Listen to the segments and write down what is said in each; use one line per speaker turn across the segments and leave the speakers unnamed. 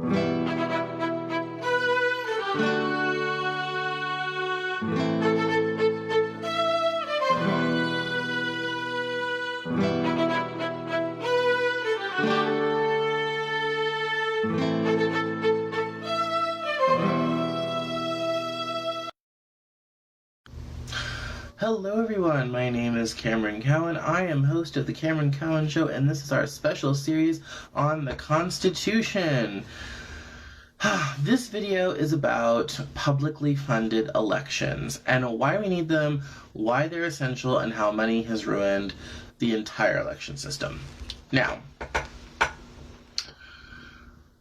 Hello everyone, my name is Cameron Cowan. I am host of the Cameron Cowan Show, and this is our special series on the Constitution. This video is about publicly funded elections and why we need them, why they're essential, and how money has ruined the entire election system. Now,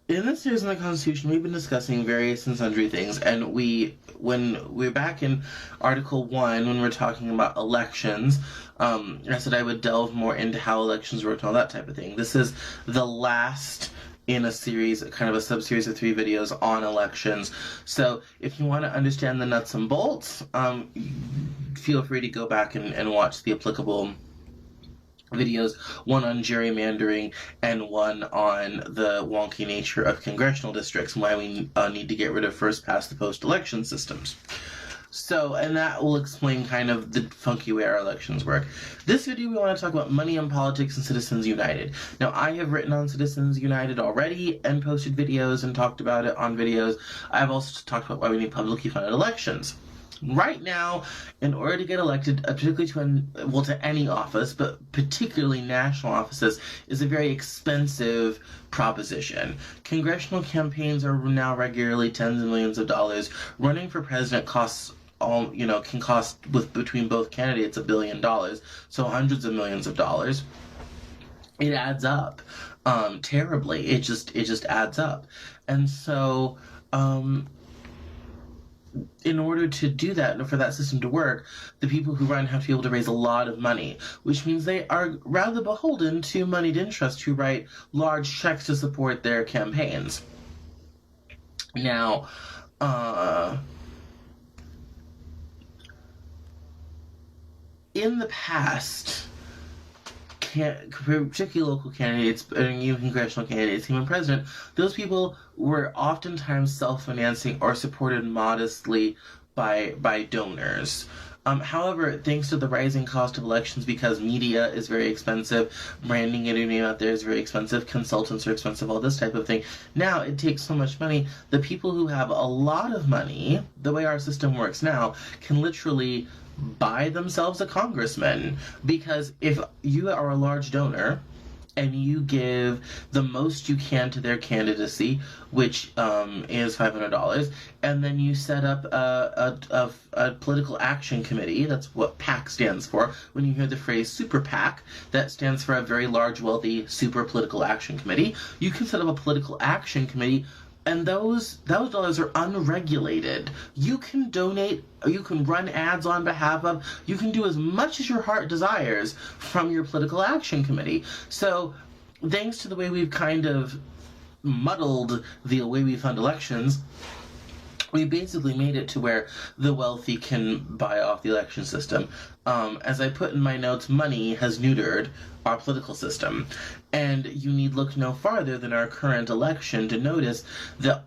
in this series on the Constitution, we've been discussing various and sundry things, and when we're back in Article 1, when we're talking about elections, I said I would delve more into how elections work and all that type of thing. This is the last in a series, kind of a sub-series of 3 videos on elections. So if you want to understand the nuts and bolts, feel free to go back and watch the applicable videos, one on gerrymandering and one on the wonky nature of congressional districts and why we need to get rid of first-past-the-post election systems. So, and that will explain kind of the funky way our elections work. This video we want to talk about money and politics and Citizens United. Now, I have written on Citizens United already and posted videos and talked about it on videos. I've also talked about why we need publicly funded elections. Right now, in order to get elected, particularly to any office, but particularly national offices, is a very expensive proposition. Congressional campaigns are now regularly tens of millions of dollars. Running for president can cost between both candidates $1 billion, so hundreds of millions of dollars. It adds up terribly. It just adds up, and so in order to do that and for that system to work, the people who run have to be able to raise a lot of money, which means they are rather beholden to moneyed interests who write large checks to support their campaigns. Now, in the past, particularly local candidates and even congressional candidates, even president, those people were oftentimes self-financing or supported modestly by donors. However, thanks to the rising cost of elections, because media is very expensive, branding your name out there is very expensive, consultants are expensive, all this type of thing, now it takes so much money. The people who have a lot of money, the way our system works now, can literally buy themselves a congressman, because if you are a large donor and you give the most you can to their candidacy, which is $500, and then you set up a political action committee, that's what PAC stands for. When you hear the phrase super PAC, that stands for a very large, wealthy, super political action committee. You can set up a political action committee, and those dollars are unregulated. You can donate, you can run ads on behalf of, you can do as much as your heart desires from your political action committee. So, thanks to the way we've kind of muddled the way we fund elections, we basically made it to where the wealthy can buy off the election system. As I put in my notes, money has neutered our political system. And you need look no farther than our current election to notice that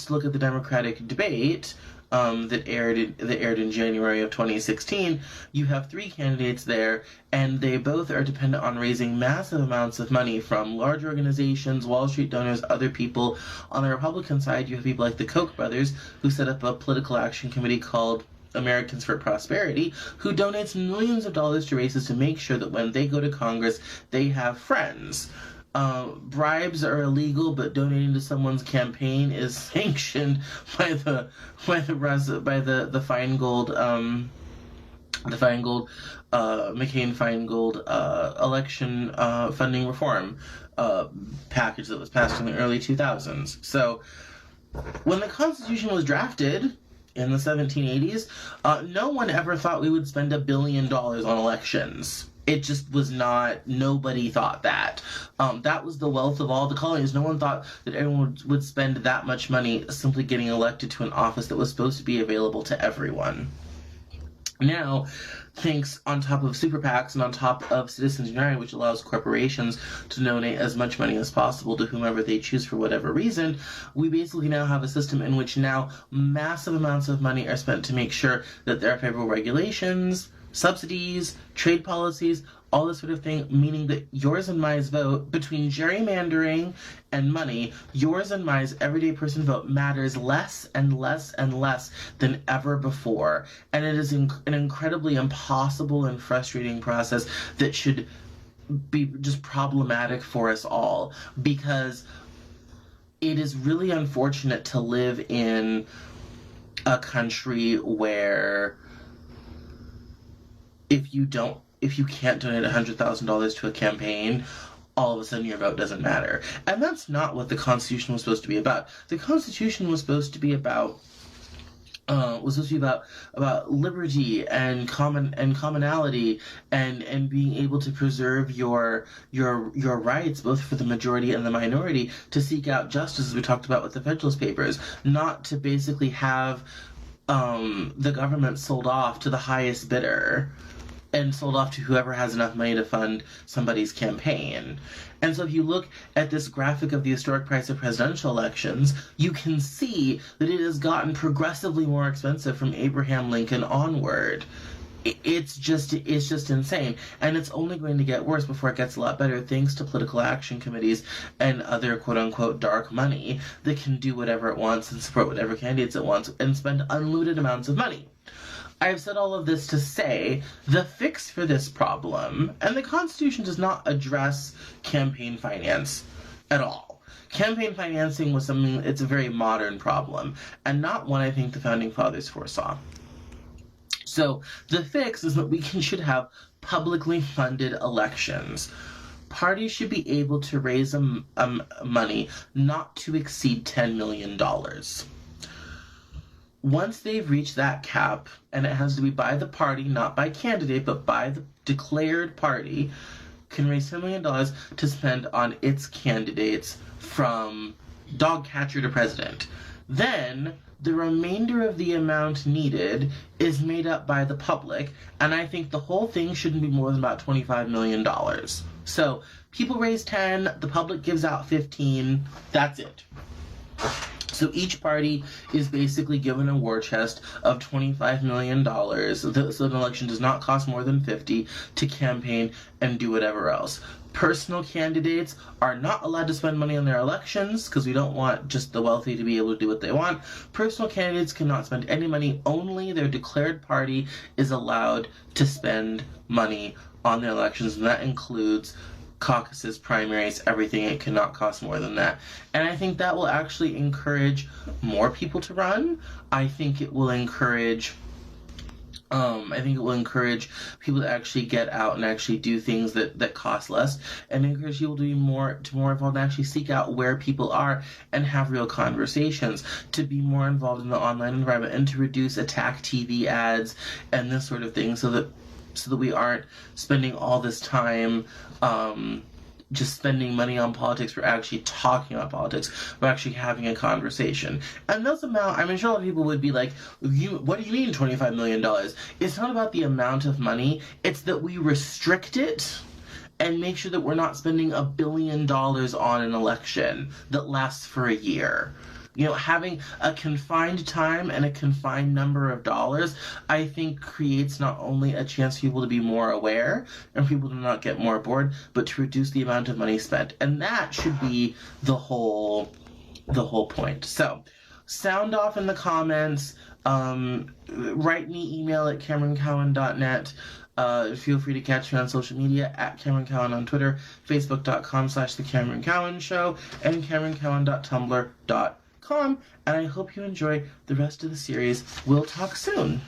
look at the Democratic debate that aired in January of 2016, you have 3 candidates there, and they both are dependent on raising massive amounts of money from large organizations, Wall Street donors, other people. On the Republican side, you have people like the Koch brothers, who set up a political action committee called Americans for Prosperity, who donates millions of dollars to races to make sure that when they go to Congress, they have friends. Bribes are illegal, but donating to someone's campaign is sanctioned by the Feingold McCain-Feingold election funding reform package that was passed in the early 2000s. So, when the Constitution was drafted in the 1780s, no one ever thought we would spend $1 billion on elections. It just was not, nobody thought that. That was the wealth of all the colonies. No one thought that everyone would spend that much money simply getting elected to an office that was supposed to be available to everyone. Now, thinks on top of super PACs and on top of Citizens United, which allows corporations to donate as much money as possible to whomever they choose for whatever reason, we basically now have a system in which now massive amounts of money are spent to make sure that there are favorable regulations, subsidies, trade policies, all this sort of thing, meaning that yours and my vote, between gerrymandering and money, yours and my everyday person vote matters less and less and less than ever before. And it is an incredibly impossible and frustrating process that should be just problematic for us all, because it is really unfortunate to live in a country where if you can't donate $100,000 to a campaign, all of a sudden your vote doesn't matter. And that's not what the Constitution was supposed to be about. The Constitution was supposed to be about liberty and commonality and being able to preserve your rights, both for the majority and the minority, to seek out justice, as we talked about with the Federalist Papers, not to basically have the government sold off to the highest bidder and sold off to whoever has enough money to fund somebody's campaign. And so if you look at this graphic of the historic price of presidential elections, you can see that it has gotten progressively more expensive from Abraham Lincoln onward. It's just insane. And it's only going to get worse before it gets a lot better, thanks to political action committees and other quote-unquote dark money that can do whatever it wants and support whatever candidates it wants and spend unlimited amounts of money. I've said all of this to say the fix for this problem, and the Constitution does not address campaign finance at all. Campaign financing was it's a very modern problem, and not one I think the Founding Fathers foresaw. So the fix is that we should have publicly funded elections. Parties should be able to raise money not to exceed $10 million. Once they've reached that cap, and it has to be by the party, not by candidate, but by the declared party, can raise $10 million to spend on its candidates from dog catcher to president. Then the remainder of the amount needed is made up by the public, and I think the whole thing shouldn't be more than about $25 million. So people raise 10, the public gives out 15, that's it. So each party is basically given a war chest of $25 million, so an election does not cost more than $50 to campaign and do whatever else. Personal candidates are not allowed to spend money on their elections because we don't want just the wealthy to be able to do what they want. Personal candidates cannot spend any money. Only their declared party is allowed to spend money on their elections, and that includes caucuses, primaries, everything. It cannot cost more than that. And I think that will actually encourage more people to run. I think it will encourage people to actually get out and actually do things that cost less, and encourage people to be more involved and actually seek out where people are and have real conversations, to be more involved in the online environment, and to reduce attack TV ads and this sort of thing, so that we aren't spending all this time just spending money on politics. We're actually talking about politics. We're actually having a conversation. And those amount, I'm sure a lot of people would be like, what do you mean $25 million? It's not about the amount of money. It's that we restrict it and make sure that we're not spending $1 billion on an election that lasts for a year. Having a confined time and a confined number of dollars, I think, creates not only a chance for people to be more aware and people to not get more bored, but to reduce the amount of money spent. And that should be the whole point. So, sound off in the comments. Write me email at CameronCowan.net. Feel free to catch me on social media at Cameron Cowan on Twitter, Facebook.com/The Cameron Cowan Show, and CameronCowan.tumblr.com. And I hope you enjoy the rest of the series. We'll talk soon.